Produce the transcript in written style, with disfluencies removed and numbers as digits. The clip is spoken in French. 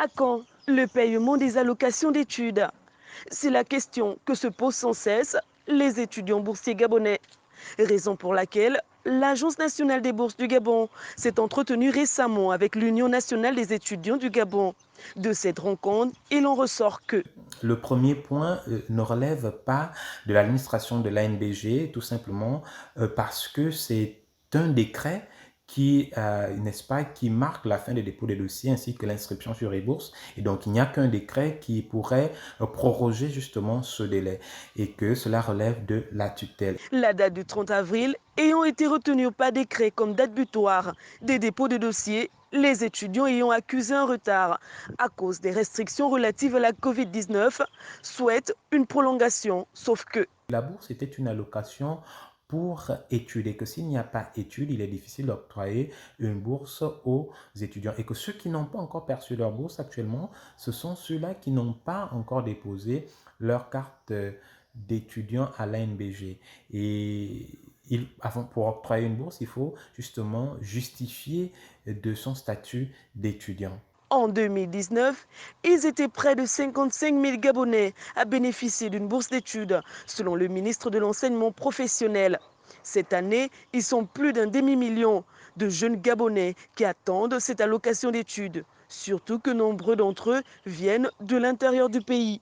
À quand le paiement des allocations d'études? C'est la question que se posent sans cesse les étudiants boursiers gabonais. Raison pour laquelle l'Agence nationale des bourses du Gabon s'est entretenue récemment avec l'Union nationale des étudiants du Gabon. De cette rencontre, il en ressort que Le premier point ne relève pas de l'administration de l'ANBG, tout simplement parce que c'est un décret qui, n'est-ce pas, qui marque la fin des dépôts des dossiers ainsi que l'inscription sur les bourses. Et donc, il n'y a qu'un décret qui pourrait proroger justement ce délai et que cela relève de la tutelle. la date du 30 avril ayant été retenue par décret comme date butoir des dépôts de dossiers, les étudiants ayant accusé un retard à cause des restrictions relatives à la Covid-19 souhaitent une prolongation, sauf que La bourse était une allocation pour études et que s'il n'y a pas études, il est difficile d'octroyer une bourse aux étudiants et que ceux qui n'ont pas encore perçu leur bourse actuellement, ce sont ceux-là qui n'ont pas encore déposé leur carte d'étudiant à l'ANBG. Et pour octroyer une bourse, il faut justement justifier de son statut d'étudiant. en 2019, ils étaient près de 55 000 Gabonais à bénéficier d'une bourse d'études, selon le ministre de l'Enseignement professionnel. Cette année, ils sont plus d'un demi-million de jeunes Gabonais qui attendent cette allocation d'études, surtout que nombreux d'entre eux viennent de l'intérieur du pays.